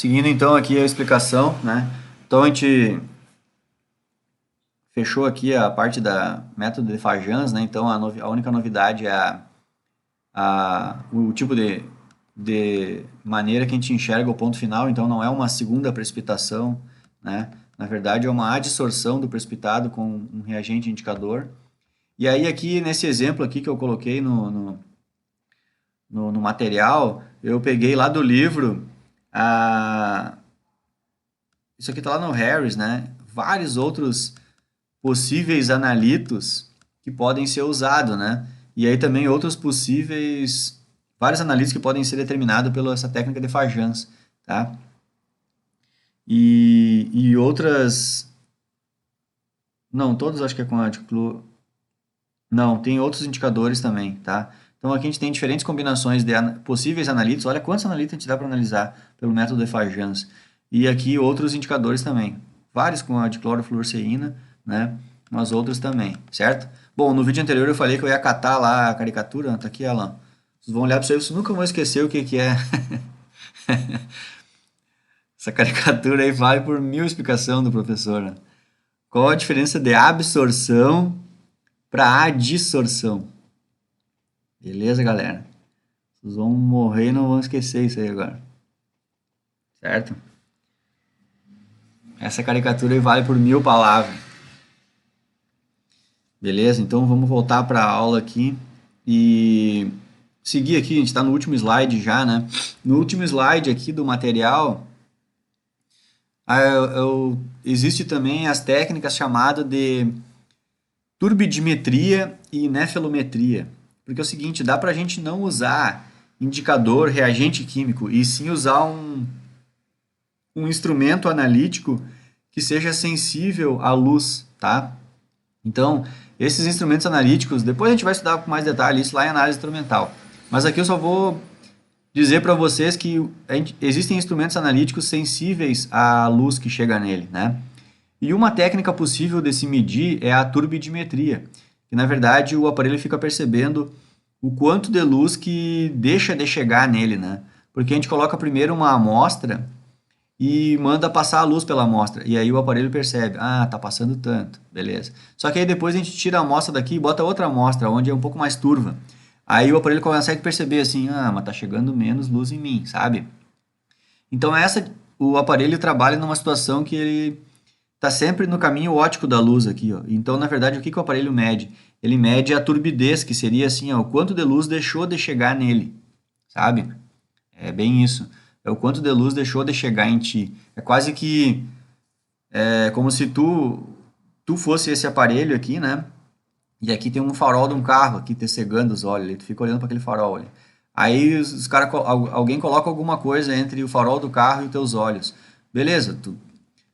Seguindo então aqui a explicação, né? Então a gente fechou aqui a parte da método de Fajans, né? Então a única novidade é o tipo de maneira que a gente enxerga o ponto final, então não é uma segunda precipitação, né? Na verdade é uma adsorção do precipitado com um reagente indicador. E aí aqui nesse exemplo aqui que eu coloquei no material, eu peguei lá do livro a isso aqui está lá no Harris, né? Vários outros possíveis analitos que podem ser usados, né? E aí também outros possíveis, vários analitos que podem ser determinados pela essa técnica de Fajans, tá? E outras, não, todos acho que é com não, tem outros indicadores também, tá? Então aqui a gente tem diferentes combinações de possíveis analitos. Olha quantos analitos a gente dá para analisar pelo método de Fajans. E aqui outros indicadores também. Vários com a diclorofluorceína, né? Mas outros também, certo? Bom, no vídeo anterior eu falei que eu ia catar lá a caricatura. Tá aqui ela. Vocês vão olhar para vocês nunca vão esquecer o que é. Essa caricatura aí vale por 1000 explicação do professor, né? Qual a diferença de absorção para adsorção? Beleza, galera? Vocês vão morrer e não vão esquecer isso aí agora. Certo? Essa caricatura aí vale por 1000 palavras. Beleza? Então vamos voltar para a aula aqui e seguir aqui. A gente está no último slide já, né? No último slide aqui do material, existe também as técnicas chamadas de turbidimetria e nefelometria. Porque é o seguinte, dá para a gente não usar indicador, reagente químico, e sim usar um instrumento analítico que seja sensível à luz, tá? Então, esses instrumentos analíticos, depois a gente vai estudar com mais detalhe isso lá em análise instrumental. Mas aqui eu só vou dizer para vocês que existem instrumentos analíticos sensíveis à luz que chega nele, né? E uma técnica possível de se medir é a turbidimetria, que na verdade o aparelho fica percebendo o quanto de luz que deixa de chegar nele, né? Porque a gente coloca primeiro uma amostra e manda passar a luz pela amostra, e aí o aparelho percebe, ah, tá passando tanto, beleza. Só que aí depois a gente tira a amostra daqui e bota outra amostra, onde é um pouco mais turva. Aí o aparelho consegue perceber assim, ah, mas tá chegando menos luz em mim, sabe? Então o aparelho trabalha numa situação que ele está sempre no caminho óptico da luz aqui, ó. Então, na verdade, o que o aparelho mede? Ele mede a turbidez, que seria assim, ó, o quanto de luz deixou de chegar nele, sabe? É bem isso. É o quanto de luz deixou de chegar em ti. É quase que como se tu fosse esse aparelho aqui, né? E aqui tem um farol de um carro aqui te cegando os olhos. Tu fica olhando para aquele farol ali. Aí os cara, alguém coloca alguma coisa entre o farol do carro e os teus olhos. Beleza,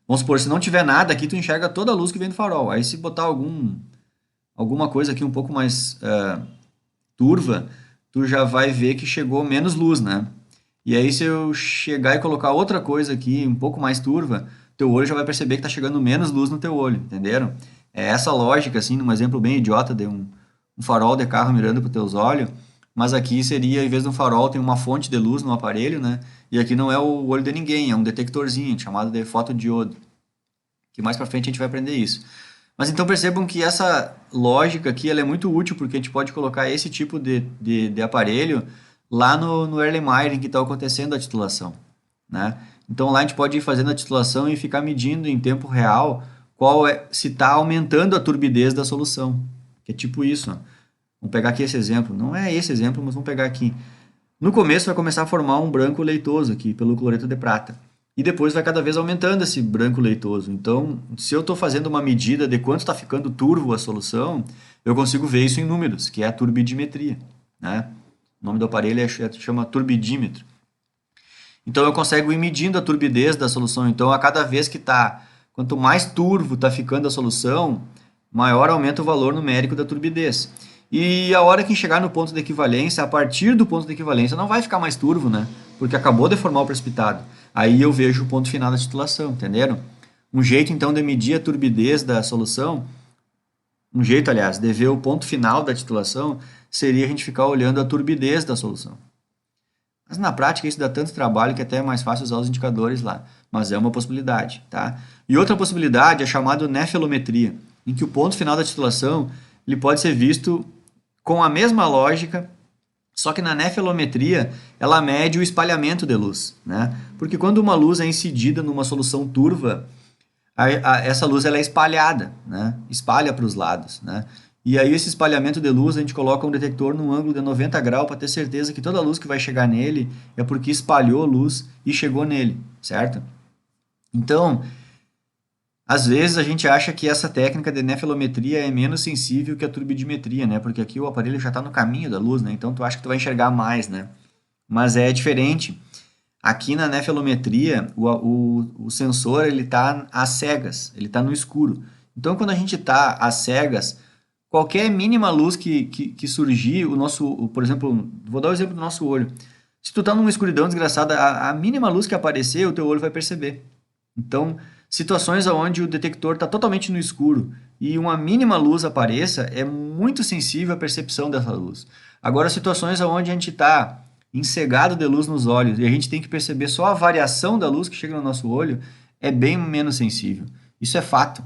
vamos supor, se não tiver nada aqui, tu enxerga toda a luz que vem do farol. Aí se botar alguma coisa aqui um pouco mais turva, tu já vai ver que chegou menos luz, né? E aí se eu chegar e colocar outra coisa aqui um pouco mais turva, teu olho já vai perceber que está chegando menos luz no teu olho, entenderam? É essa lógica, assim, num exemplo bem idiota de um farol de carro mirando para os teus olhos, mas aqui seria, em vez de um farol, tem uma fonte de luz no aparelho, né? E aqui não é o olho de ninguém, é um detectorzinho chamado de fotodiodo, que mais para frente a gente vai aprender isso. Mas então percebam que essa lógica aqui ela é muito útil, porque a gente pode colocar esse tipo de aparelho lá no Erlenmeyer em que está acontecendo a titulação, né? Então lá a gente pode ir fazendo a titulação e ficar medindo em tempo real se está aumentando a turbidez da solução, que é tipo isso, ó. Vamos pegar aqui esse exemplo, não é esse exemplo, mas vamos pegar aqui. No começo vai começar a formar um branco leitoso aqui pelo cloreto de prata. E depois vai cada vez aumentando esse branco leitoso. Então, se eu estou fazendo uma medida de quanto está ficando turvo a solução, eu consigo ver isso em números, que é a turbidimetria, né? O nome do aparelho chama turbidímetro. Então, eu consigo ir medindo a turbidez da solução. Então, a cada vez que quanto mais turvo está ficando a solução, maior aumenta o valor numérico da turbidez. E a hora que chegar no ponto de equivalência, a partir do ponto de equivalência, não vai ficar mais turvo, né? Porque acabou de formar o precipitado. Aí eu vejo o ponto final da titulação, entenderam? Um jeito, então, de medir a turbidez da solução, um jeito, aliás, de ver o ponto final da titulação, seria a gente ficar olhando a turbidez da solução. Mas na prática isso dá tanto trabalho que até é mais fácil usar os indicadores lá. Mas é uma possibilidade, tá? E outra possibilidade é chamada nefelometria, em que o ponto final da titulação ele pode ser visto com a mesma lógica, só que na nefelometria ela mede o espalhamento de luz, né? Porque quando uma luz é incidida numa solução turva, essa luz ela é espalhada, né? Espalha para os lados, né? E aí esse espalhamento de luz a gente coloca um detector num ângulo de 90 graus para ter certeza que toda a luz que vai chegar nele é porque espalhou luz e chegou nele, certo? Então, às vezes a gente acha que essa técnica de nefelometria é menos sensível que a turbidimetria, né? Porque aqui o aparelho já está no caminho da luz, né? Então tu acha que tu vai enxergar mais, né? Mas é diferente. Aqui na nefelometria, o sensor ele está às cegas, ele está no escuro. Então, quando a gente está às cegas, qualquer mínima luz que surgir, por exemplo, vou dar o exemplo do nosso olho. Se tu está numa escuridão desgraçada, a mínima luz que aparecer, o teu olho vai perceber. Então, situações onde o detector está totalmente no escuro e uma mínima luz apareça, é muito sensível à percepção dessa luz. Agora, situações onde a gente está encegado de luz nos olhos e a gente tem que perceber só a variação da luz que chega no nosso olho, é bem menos sensível. Isso é fato.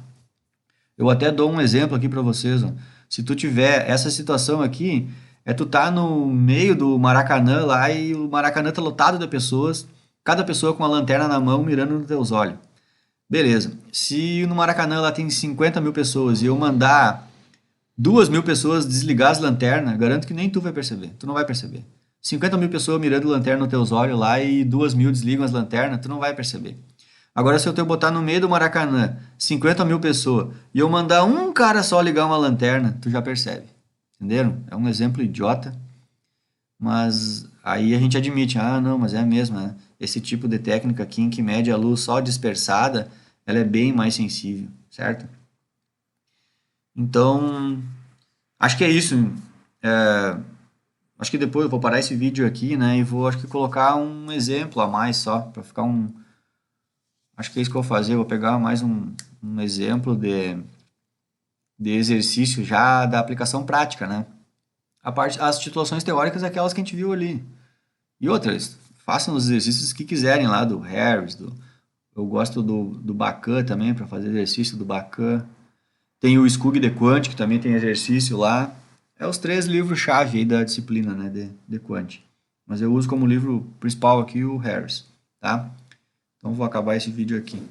Eu até dou um exemplo aqui para vocês. Ó. Se tu tiver essa situação aqui, tu tá no meio do Maracanã lá e o Maracanã tá lotado de pessoas, cada pessoa com uma lanterna na mão mirando nos teus olhos. Beleza. Se no Maracanã lá tem 50 mil pessoas e eu mandar 2.000 pessoas desligar as lanternas, garanto que nem tu vai perceber. Tu não vai perceber. 50 mil pessoas mirando lanterna nos teus olhos lá e 2.000 desligam as lanternas, tu não vai perceber. Agora, se eu te botar no meio do Maracanã, 50 mil pessoas, e eu mandar um cara só ligar uma lanterna, tu já percebe. Entenderam? É um exemplo idiota, mas aí a gente admite, não, mas é mesmo, né? Esse tipo de técnica aqui em que mede a luz só dispersada, ela é bem mais sensível, certo? Então, acho que é isso. É, acho que depois eu vou parar esse vídeo aqui, né, e vou, acho que colocar um exemplo a mais só, para ficar um... Acho que é isso que eu vou fazer, eu vou pegar mais um exemplo de exercício já da aplicação prática, né? As titulações teóricas é aquelas que a gente viu ali. E outras, façam os exercícios que quiserem lá, do Harris, eu gosto do Bacan também, para fazer exercício do Bacan. Tem o Skug de Quant, que também tem exercício lá. É os 3 livros-chave aí da disciplina, né, de Quant. Mas eu uso como livro principal aqui o Harris, tá? Então vou acabar esse vídeo aqui.